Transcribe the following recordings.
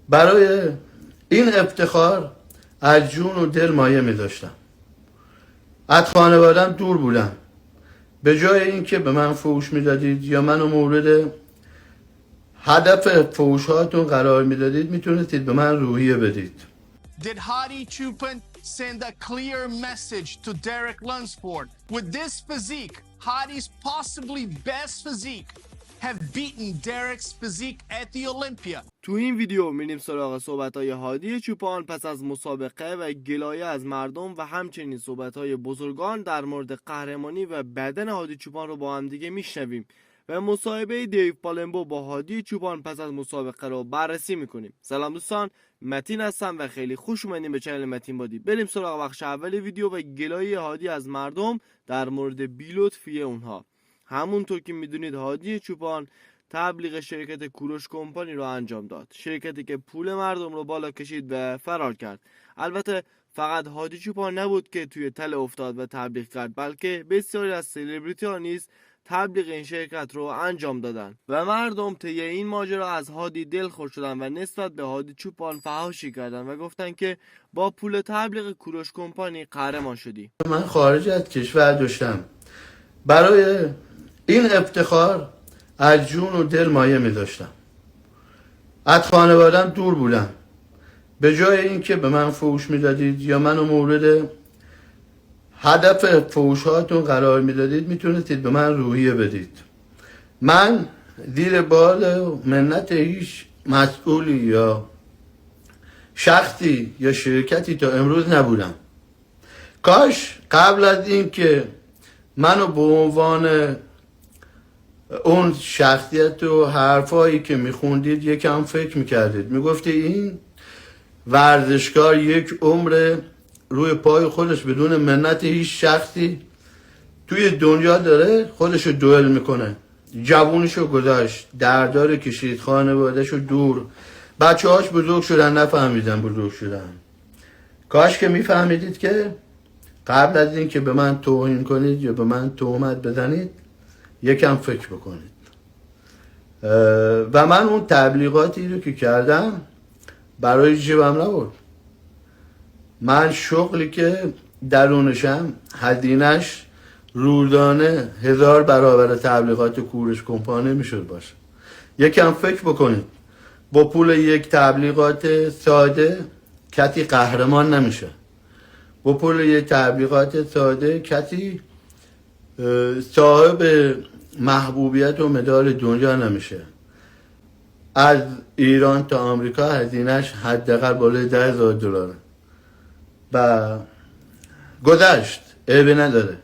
برای این افتخار از جون و دل مایه می داشتم. از خانوادم دور بودم. به جای اینکه به من فحوش میدادید یا منو مورد هدف فحوش هاتون قرار میدادید، میتونستید به من روحیه بدید. Did Hadi Chupin send a clear message to Derek Lunsford? With this physique, Hadi's possibly best physique, have beaten Derek's physique at the Olympia. تو این ویدیو میریم سراغ صحبت‌های هادی چوپان پس از مسابقه و گلایه از مردم و همچنین صحبت‌های بزرگان در مورد قهرمانی و بدن هادی چوپان رو با هم دیگه میشنویم و مصاحبه دیو پالمبو با هادی چوپان پس از مسابقه رو بررسی میکنیم. سلام دوستان، متین هستم و خیلی خوش اومدین به چنل متین بادی. بریم سراغ بخش اول ویدیو و گلایه هادی از مردم در مورد بی‌لطفی اونها. همونطور که میدونید هادی چوپان تبلیغ شرکت کورش کمپانی رو انجام داد، شرکتی که پول مردم رو بالا کشید و فرار کرد. البته فقط هادی چوپان نبود که توی تله افتاد و تبلیغ کرد، بلکه بسیاری از سلبریتی ها نیز تبلیغ این شرکت رو انجام دادن و مردم طی این ماجرا از هادی دلخور شدن و نسبت به هادی چوپان فحاشی کردن و گفتن که با پول تبلیغ کورش کمپانی قهرمان شدی. من خارج از کشور داشتم. برای این افتخار از جون و دل مایه می داشتم. از خانوادم دور بودم. به جای اینکه به من فحوش میدادید یا منو مورد هدف فحوش هاتون قرار میدادید، میتونستید به من روحیه بدید. من زیر بال منت هیچ مسئولی یا شخصی یا شرکتی تا امروز نبودم. کاش قبل از این که منو به عنوان اون شخصیت و حرفایی که میخوندید یکم فکر میکردید. میگفتی این ورزشکار یک عمر روی پای خودش بدون منت هیچ شخصی توی دنیا داره خودشو دوئل میکنه. جوونشو گذاشت، دردار کشید، خانوادهشو دور، بچه هاش بزرگ شدن نفهمیدن بزرگ شدن. کاش که میفهمیدید که قبل از این که به من توهین کنید یا به من تهمت بزنید یکم فکر بکنید. و من اون تبلیغاتی رو که کردم برای جیبم نبود. من شغلی که درونشم هزینه‌اش روزانه 1000 برابر تبلیغات کورش کمپانی میشد باشه. یکم فکر بکنید. با پول یک تبلیغات ساده کسی قهرمان نمیشه. با پول یک تبلیغات ساده کسی صاحب محبوبیت و مدال دنیا نمیشه. از ایران تا آمریکا هزینه‌اش حداقل بالای $10,000 و گذشت، عیبی نداره.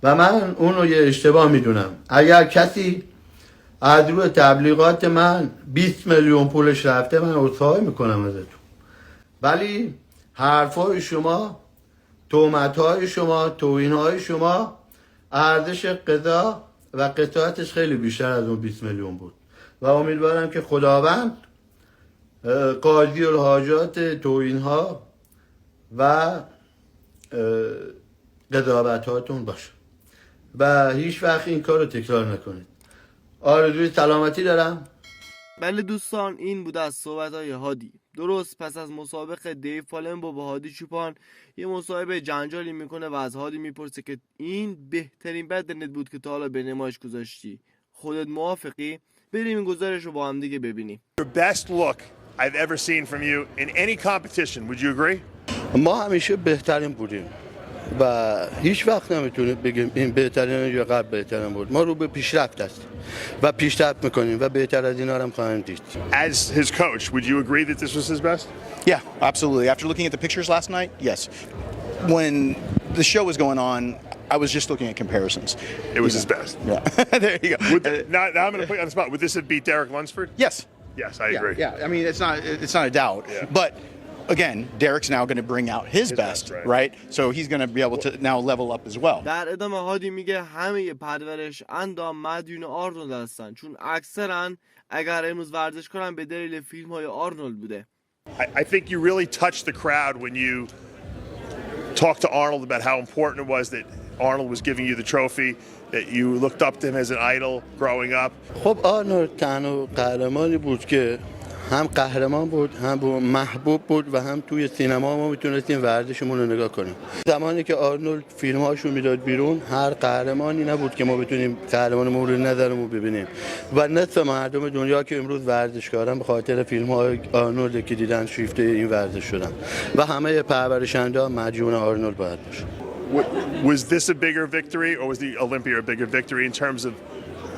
و من اونو یه اشتباه میدونم. اگر کسی از روی تبلیغات من 20 میلیون پولش رفته، من عذرخواهی میکنم ازتون. ولی حرفای شما، تهمت‌های شما، توهین‌های شما ارزش قضا و قطعاتش خیلی بیشتر از اون 20 میلیون بود و امیدوارم که خداوند قاضی الحاجات توهین‌ها و قضاوت‌هاتون باشه و هیچ وقت این کار رو تکرار نکنید. آرزوی سلامتی دارم. بله دوستان، این بوده از صحبت‌های هادی. درست پس از مسابقه دیو پالمبو با هادی چوپان یه مصاحبه جنجالی میکنه و از هادی میپرسه که این بهترین بدنت بود که تا حالا به نمایش گذاشتی، خودت موافقی؟ بریم این گزارش رو با هم دیگه ببینیم. Your best look I've ever seen from you in any competition. Would you agree? ما همیشه بهترین بودیم و هیچ وقت نمیتونید بگیم این بهترین یا قبل بهترین بود. ما رو به پیشرفت هستیم و پیشرفت میکنیم و بهتر از اینا هم خواهیم دید. As his coach, would you agree that this was his best? Yeah, absolutely. After looking at the pictures last night, yes. When the show was going on, I was just looking at comparisons. It was his best. Yeah. There you go. Now I'm going to put you on the spot. Would this have beat Derek Lunsford? Yes. Yes, I agree. Yeah. I mean, it's not a doubt. Yeah. But again, Derek's now going to bring out his best, right? So he's going to be able to now level up as well. در ادامه هادی میگه همه پرورش اندام مدیون آرنولد هستن، چون اکثرا اگر امروز ورزش کنن به دلیل فیلم های آرنولد بوده. I think you really touched the crowd when you talked to Arnold about how important it was that Arnold was giving you the trophy, that you looked up to him as an idol growing up. خب آرنولد تنها قهرمانی بود که هم قهرمان بود، هم محبوب بود و هم توی سینما ما میتونستیم ورزشمون رو نگاه کنیم. زمانی که آرنولد فیلم‌هاشو میداد بیرون، هر قهرمانی نبود که ما بتونیم قهرمان مورد نظرمون ببینیم و نصف مردم دنیا که امروز ورزشکارن به خاطر فیلم‌های آرنولد که دیدن شیفته این ورزش شدن و همه پرورش‌دهنده مدیون آرنولد باید باشه. Was this a bigger victory, or was the Olympia a bigger victory in terms of,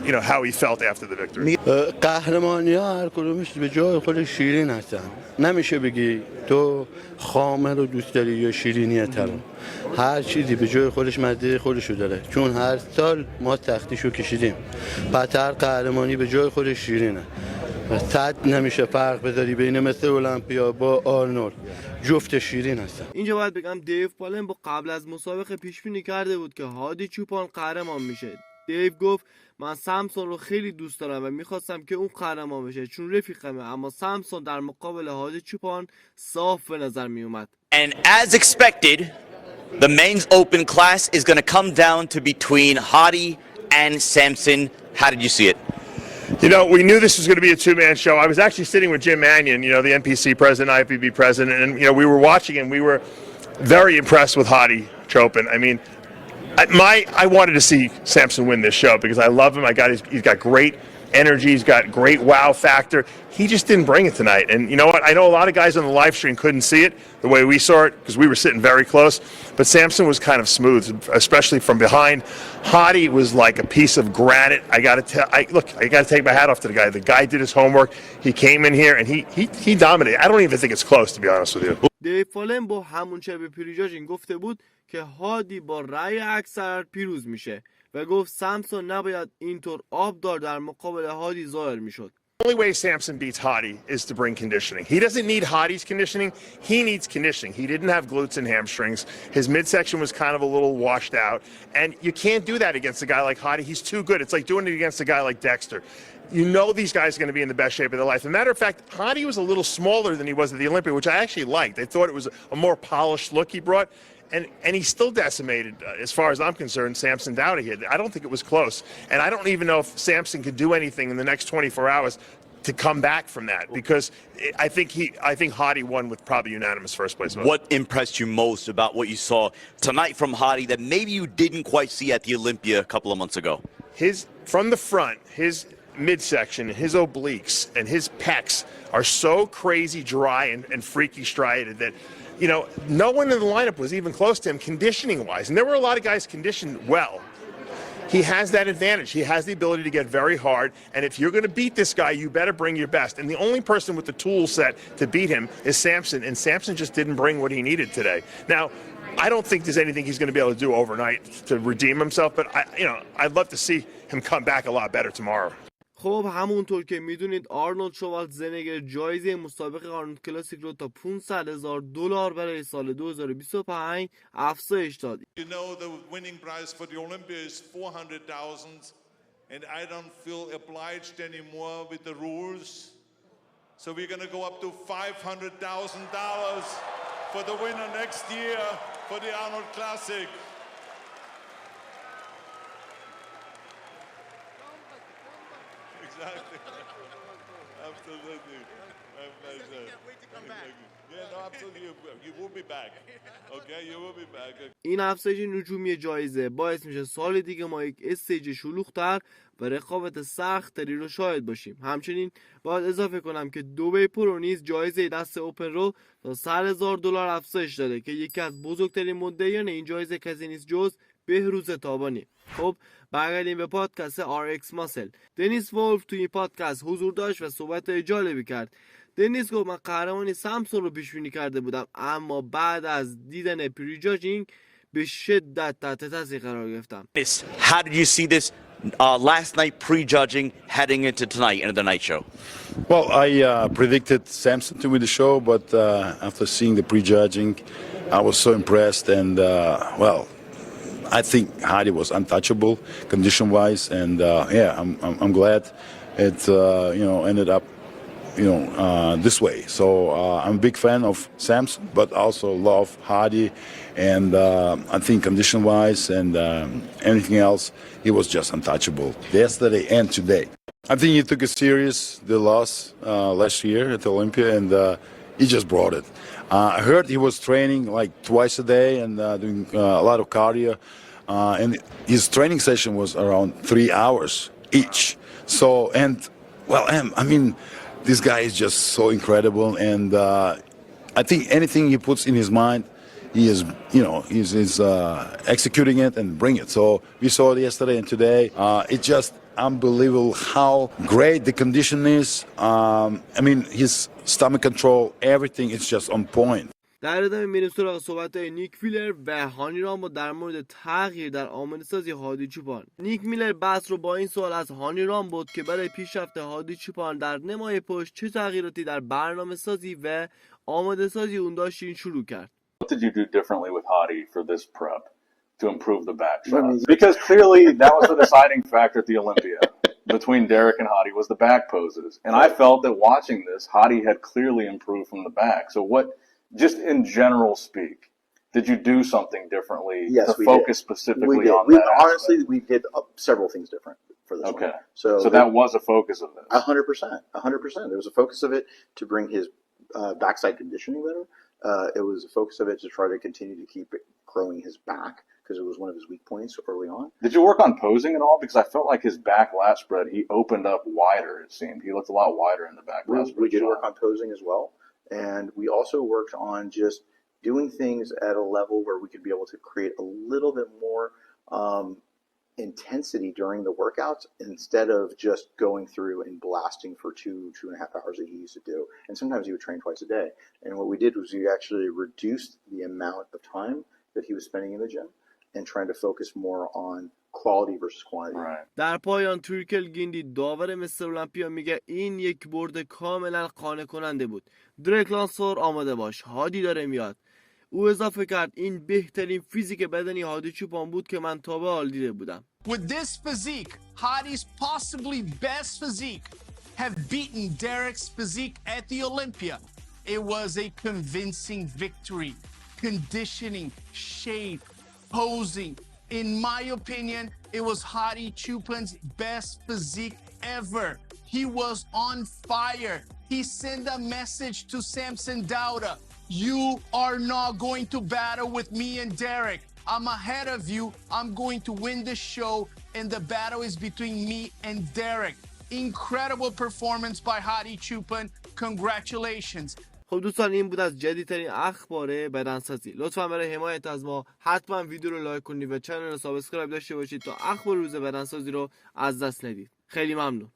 you know, how he felt after the victory? قهرمانی‌ها هر کدومش به جای خودش شیرین هستن. نمیشه بگی تو خامه رو دوست داری یا شیرینی طلا. هر چیزی به جای خودش مزه خودشو داره. چون هر سال ما سختیشو کشیدیم. بعد هر قهرمانی به جای خودش شیرینه. صد نمیشه فرق بذاری بین مثل المپیا با آرنولد. جفت شیرین هستن. اینجا باید بگم دیو پالن با قبل از مسابقه پیش بینی کرده بود که هادی چوپان قهرمان میشه. دیو گفت من سمسون رو خیلی دوست دارم و میخواستم که اون قهرمان بشه چون رفیقمه، اما سمسون در مقابل هادی چوپان صاف به نظر میومد. And as expected, the men's open class is going to come down to between Hadi and Samson. How did you see it? You know, we knew this was going to be a two-man show. I was actually sitting with Jim Mannion, you know, the NPC president, IFBB president, and, you know, we were watching and we were very impressed with Hadi Chopin. I mean, I wanted to see Samson win this show because I love him. He's got great energy. He's got great wow factor. He just didn't bring it tonight. And you know what? I know a lot of guys on the live stream couldn't see it the way we saw it because we were sitting very close. But Samson was kind of smooth, especially from behind. Hadi was like a piece of granite. I got to take my hat off to the guy. The guy did his homework. He came in here and he dominated. I don't even think it's close, to be honest with you. دیو پالن با همون چه به پریجاژین گفته بود که هادی با رأی اکثر پیروز میشه و گفت سمسون نباید اینطور آبدار در مقابل هادی ظاهر میشد. The only way Samson beats Hadi is to bring conditioning. He doesn't need Hadi's conditioning. He needs conditioning. He didn't have glutes and hamstrings. His midsection was kind of a little washed out. And you can't do that against a guy like Hadi. He's too good. It's like doing it against a guy like Dexter. You know these guys are going to be in the best shape of their life. As a matter of fact, Hadi was a little smaller than he was at the Olympia, which I actually liked. I thought it was a more polished look he brought. And he still decimated, as far as I'm concerned, Samson Dowdy here. I don't think it was close. And I don't even know if Samson could do anything in the next 24 hours to come back from that because I think Hadi won with probably unanimous first place vote. What impressed you most about what you saw tonight from Hadi that maybe you didn't quite see at the Olympia a couple of months ago? From the front, his midsection, his obliques, and his pecs are so crazy dry and freaky striated that, you know, no one in the lineup was even close to him conditioning-wise. And there were a lot of guys conditioned well. He has that advantage. He has the ability to get very hard. And if you're going to beat this guy, you better bring your best. And the only person with the tool set to beat him is Samson. And Samson just didn't bring what he needed today. Now, I don't think there's anything he's going to be able to do overnight to redeem himself. But, I'd love to see him come back a lot better tomorrow. خب همونطور که میدونید آرنولد شوالتزنگر جایزه مسابقه آرنولد کلاسیک رو تا $500,000 برای سال 2025 افزایش داد. You know the winning prize for the Olympia is $400,000 and I don't feel obliged anymore with the rules. So we're going to go up to $500,000 for the winner next year for the Arnold Classic. Exactly. Absolutely. My pleasure. Can't wait to come back. Yeah, no, absolutely. You will be back. Okay, you will be back. این افزایش نجومی جایزه باعث میشه سال دیگه ما یک استیج شلوغ‌تر و رقابت سخت‌تری رو شاهد باشیم. همچنین باید اضافه کنم که دبی پرو نیز جایزه دست اوپن رو تا $100,000 افزایش داده که یکی از بزرگترین مدعیان این جایزه کسی نیست جز بهروز تابانی. خب برگردیم به پادکست RX Muscle. دنیس وولف توی این پادکست حضور داشت و صحبت جالبی کرد. دنیس گفت من قهرمانی سمسون رو پیش بینی کرده بودم اما بعد از دیدن پریجاجینگ به شدت تحت تاثیر قرار گرفتم. How did you see this last night prejudging heading into tonight into the night show? Well, I predicted Samson to win the show, but after seeing the prejudging, I was so impressed and I think Hadi was untouchable condition-wise, and I'm glad it ended up this way. So I'm a big fan of Samson, but also love Hadi, and I think condition-wise and anything else, he was just untouchable yesterday and today. I think he took it serious, the loss last year at the Olympia, and he just brought it. I heard he was training like twice a day and doing a lot of cardio, and his training session was around 3 hours each. So, and well, I mean, this guy is just so incredible, and I think anything he puts in his mind, he is, you know, he's executing it and bring it. So we saw it yesterday and today. It's just unbelievable how great the condition is. I mean, his stomach control, everything is just on point. در ادامه میریم سراغ صحبت‌های نیک ویلر و هانی رامبد در مورد تغییر در آماده‌سازی هادی چوپان. نیک ویلر بحث رو با این سوال از هانی رامبد که برای پیشرفت هادی چوپان در نمای پشت چه تغییراتی در برنامه‌سازی و آماده‌سازی اون داشتین شروع کرد. What did you do differently with Hadi for this prep to improve the back shots? Because clearly that was the deciding factor at the Olympia between Derek and Hadi was the back poses. And I felt that watching this, Hadi had clearly improved from the back. So what, just in general speak, did you do something differently to focus specifically on that? Honestly, we did several things different for this one. So that was a focus of this? 100%. 100%. There was a focus of it to bring his backside conditioning better. It was a focus of it to try to continue to keep it growing his back because it was one of his weak points early on. Did you work on posing at all? Because I felt like his back lat spread, he opened up wider, it seemed. He looked a lot wider in the back lat spread. We did work on posing as well. And we also worked on just doing things at a level where we could be able to create a little bit more intensity during the workouts instead of just going through and blasting for 2.5 hours that he used to do. And sometimes he would train twice a day. And what we did was we actually reduced the amount of time that he was spending in the gym and trying to focus more on quality versus quantity. Right. در پایان تریک الگیندی داور مستر المپیا میگه این یک برد کاملا قانع کننده بود. تریک لانسفورد آماده باش. هادی داره میاد. او اضافه کرد این بهترین فیزیک بدنی هادی چوپان بود که من تا به حال دیده بودم. With this physique, Hadi's possibly best physique have beaten Derek's physique at the Olympia. It was a convincing victory. Conditioning, shape, posing. In my opinion, it was Hadi Choopan's best physique ever. He was on fire. He sent a message to Samson Daavuda. You are not going to battle with me and Derek. I'm ahead of you. I'm going to win the show, and the battle is between me and Derek. Incredible performance by Hadi Choopan. Congratulations. خب دوستان این بود از جدیدترین اخبار بدنسازی. لطفا برای حمایت از ما حتما ویدیو رو لایک کنید و چنل رو سابسکرایب داشته باشید تا اخبار روز بدنسازی رو از دست ندید. خیلی ممنون.